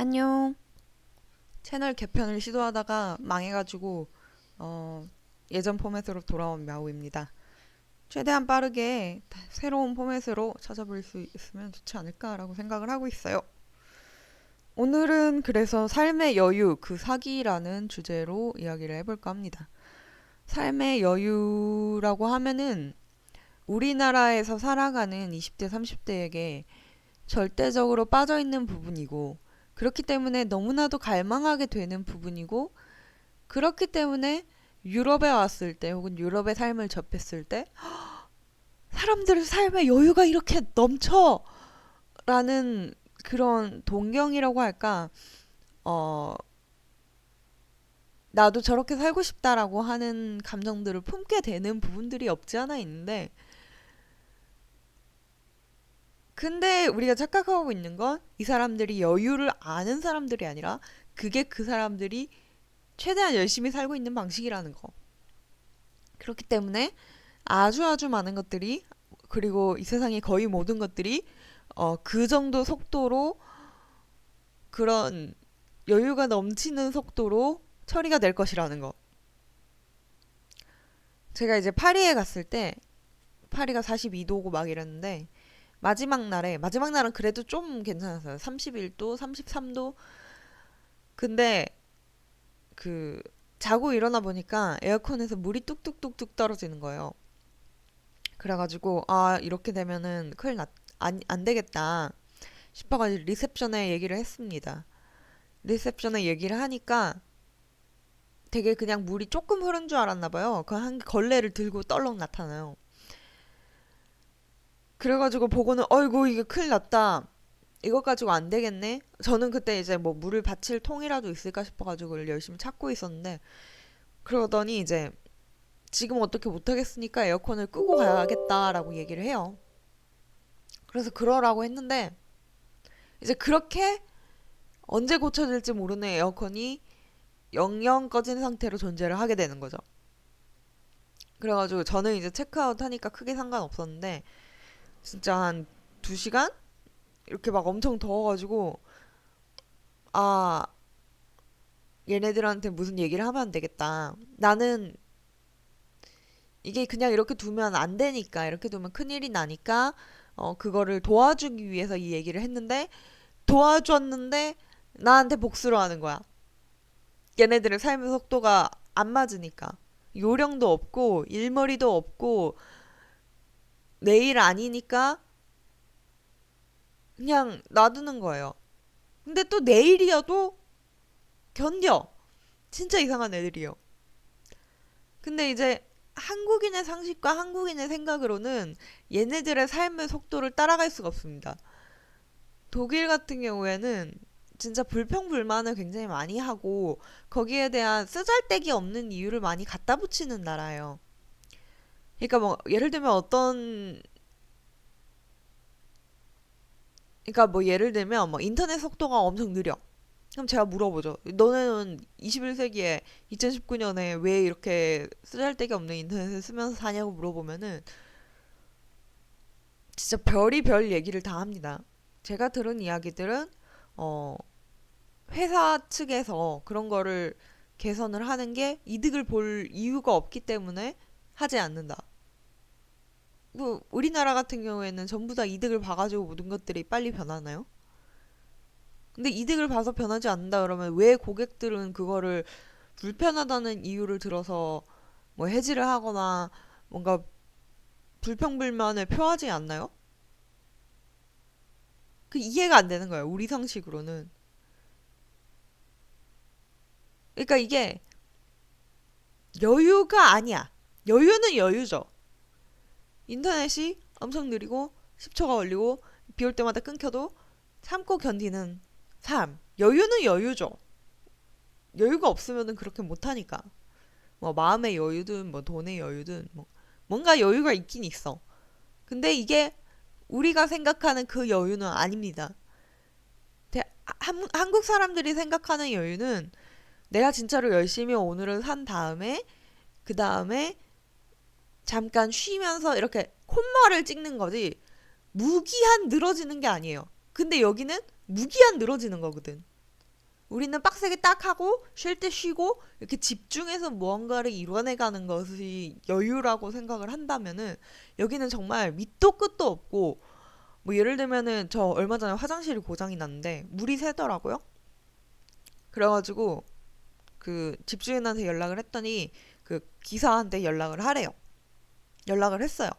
안녕. 채널 개편을 시도하다가 망해가지고 예전 포맷으로 돌아온 мя오입니다. 최대한 빠르게 새로운 포맷으로 찾아볼 수 있으면 좋지 않을까라고 생각을 하고 있어요. 오늘은 그래서 삶의 여유, 그 사기라는 주제로 이야기를 해볼까 합니다. 삶의 여유라고 하면은 우리나라에서 살아가는 20대, 30대에게 절대적으로 빠져있는 부분이고, 그렇기 때문에 너무나도 갈망하게 되는 부분이고, 그렇기 때문에 유럽에 왔을 때 혹은 유럽의 삶을 접했을 때 사람들의 삶에 여유가 이렇게 넘쳐! 라는 그런 동경이라고 할까, 어, 나도 저렇게 살고 싶다라고 하는 감정들을 품게 되는 부분들이 없지 않아 있는데, 근데 우리가 착각하고 있는 건 이 사람들이 여유를 아는 사람들이 아니라 그게 그 사람들이 최대한 열심히 살고 있는 방식이라는 거. 그렇기 때문에 아주 아주 많은 것들이, 그리고 이 세상의 거의 모든 것들이 그 정도 속도로, 그런 여유가 넘치는 속도로 처리가 될 것이라는 거. 제가 이제 파리에 갔을 때 파리가 42도고 막 이랬는데, 마지막 날은 그래도 좀 괜찮았어요. 31도, 33도. 근데 그 자고 일어나 보니까 에어컨에서 물이 뚝뚝뚝뚝 떨어지는 거예요. 그래가지고 아, 이렇게 되면은 안 되겠다 싶어가지고 리셉션에 얘기를 했습니다. 리셉션에 얘기를 하니까 되게 그냥 물이 조금 흐른 줄 알았나 봐요. 그 한 걸레를 들고 떨렁 나타나요. 그래가지고 보고는 어이구 이게 큰일 났다. 이거 가지고 안 되겠네. 저는 그때 이제 뭐 물을 받칠 통이라도 있을까 싶어가지고 열심히 찾고 있었는데, 그러더니 이제 지금 어떻게 못하겠으니까 에어컨을 끄고 가야겠다라고 얘기를 해요. 그래서 그러라고 했는데, 이제 그렇게 언제 고쳐질지 모르는 에어컨이 영영 꺼진 상태로 존재를 하게 되는 거죠. 그래가지고 저는 이제 체크아웃 하니까 크게 상관없었는데, 진짜 한 2시간? 이렇게 막 엄청 더워가지고, 아, 얘네들한테 무슨 얘기를 하면 안 되겠다. 나는 이게 그냥 이렇게 두면 안 되니까, 이렇게 두면 큰일이 나니까, 그거를 도와주기 위해서 이 얘기를 했는데, 도와줬는데, 나한테 복수를 하는 거야. 얘네들의 삶의 속도가 안 맞으니까. 요령도 없고, 일머리도 없고, 내일 아니니까, 그냥 놔두는 거예요. 근데 또 내일이어도 견뎌. 진짜 이상한 애들이요. 근데 이제 한국인의 상식과 한국인의 생각으로는 얘네들의 삶의 속도를 따라갈 수가 없습니다. 독일 같은 경우에는 진짜 불평불만을 굉장히 많이 하고 거기에 대한 쓰잘데기 없는 이유를 많이 갖다 붙이는 나라예요. 그러니까 뭐 예를 들면 예를 들면 뭐 인터넷 속도가 엄청 느려. 그럼 제가 물어보죠. 너네는 21세기에 2019년에 왜 이렇게 쓰잘데기 없는 인터넷을 쓰면서 사냐고 물어보면은 진짜 별이 얘기를 다 합니다. 제가 들은 이야기들은 어, 회사 측에서 그런 거를 개선을 하는 게 이득을 볼 이유가 없기 때문에 하지 않는다. 뭐 우리나라 같은 경우에는 전부 다 이득을 봐가지고 모든 것들이 빨리 변하나요? 근데 이득을 봐서 변하지 않는다 그러면 왜 고객들은 그거를 불편하다는 이유를 들어서 뭐 해지를 하거나 뭔가 불평불만을 표하지 않나요? 그 이해가 안 되는 거예요. 우리 상식으로는. 그러니까 이게 여유가 아니야. 여유는 여유죠. 인터넷이 엄청 느리고 10초가 걸리고 비 올 때마다 끊겨도 참고 견디는 삶. 여유는 여유죠. 여유가 없으면 그렇게 못하니까. 뭐 마음의 여유든 뭐 돈의 여유든 뭐 뭔가 여유가 있긴 있어. 근데 이게 우리가 생각하는 그 여유는 아닙니다. 한국 사람들이 생각하는 여유는 내가 진짜로 열심히 오늘은 산 다음에 그 다음에 잠깐 쉬면서 이렇게 콧말을 찍는 거지 무기한 늘어지는 게 아니에요. 근데 여기는 무기한 늘어지는 거거든. 우리는 빡세게 딱 하고 쉴 때 쉬고 이렇게 집중해서 무언가를 이뤄내가는 것이 여유라고 생각을 한다면은 여기는 정말 밑도 끝도 없고 뭐 예를 들면은 저 얼마 전에 화장실이 고장이 났는데 물이 새더라고요. 그래가지고 그 집주인한테 연락을 했더니 그 기사한테 연락을 하래요. 연락을 했어요.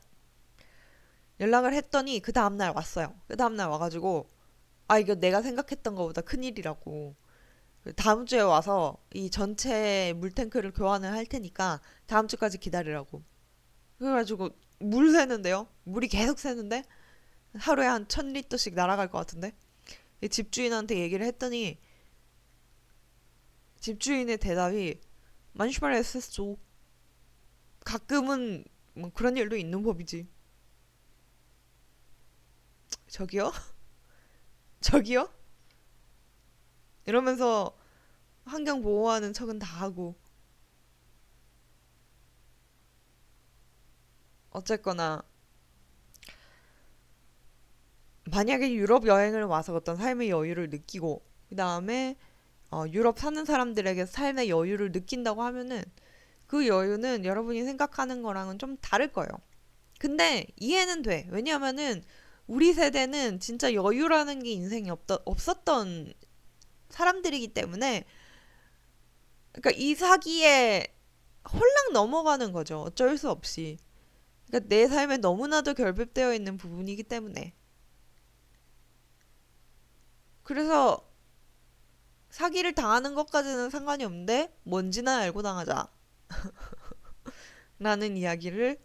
연락을 했더니 그 다음날 왔어요. 그 다음날 와가지고 아 이거 내가 생각했던 것보다 큰일이라고 다음 주에 와서 이 전체 물탱크를 교환을 할 테니까 다음 주까지 기다리라고. 그래가지고 물 새는데요. 물이 계속 새는데 하루에 한 1000리터씩 날아갈 것 같은데. 이 집주인한테 얘기를 했더니 집주인의 대답이 manchmal ist es so. 가끔은 뭐 그런 일도 있는 법이지. 저기요? 저기요? 이러면서 환경 보호하는 척은 다 하고 어쨌거나 만약에 유럽 여행을 와서 어떤 삶의 여유를 느끼고 그 다음에 유럽 사는 사람들에게 삶의 여유를 느낀다고 하면은 그 여유는 여러분이 생각하는 거랑은 좀 다를 거예요. 근데 이해는 돼. 왜냐하면은 우리 세대는 진짜 여유라는 게 인생에 없었던 사람들이기 때문에 그러니까 이 사기에 홀랑 넘어가는 거죠. 어쩔 수 없이. 그러니까 내 삶에 너무나도 결핍되어 있는 부분이기 때문에. 그래서 사기를 당하는 것까지는 상관이 없는데 뭔지는 알고 당하자. 라는 이야기를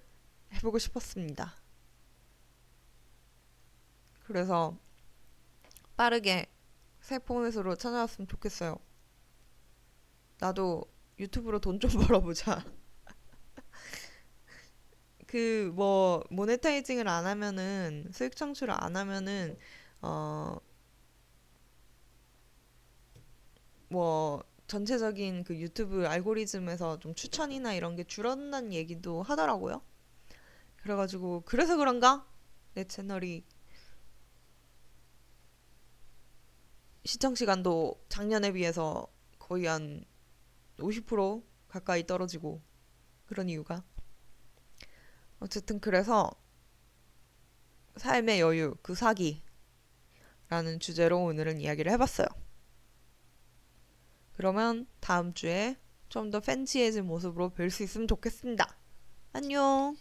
해보고 싶었습니다. 그래서 빠르게 새 포맷으로 찾아왔으면 좋겠어요. 나도 유튜브로 돈 좀 벌어보자. 그 뭐 모네타이징을 안 하면은 수익 창출을 안 하면은 어 뭐 전체적인 그 유튜브 알고리즘에서 좀 추천이나 이런 게 줄어든다는 얘기도 하더라고요. 그래가지고 그래서 그런가 내 채널이 시청 시간도 작년에 비해서 거의 한 50% 가까이 떨어지고 그런 이유가 어쨌든 그래서 삶의 여유 그 사기라는 주제로 오늘은 이야기를 해봤어요. 그러면 다음 주에 좀 더 팬시해진 모습으로 뵐 수 있으면 좋겠습니다. 안녕.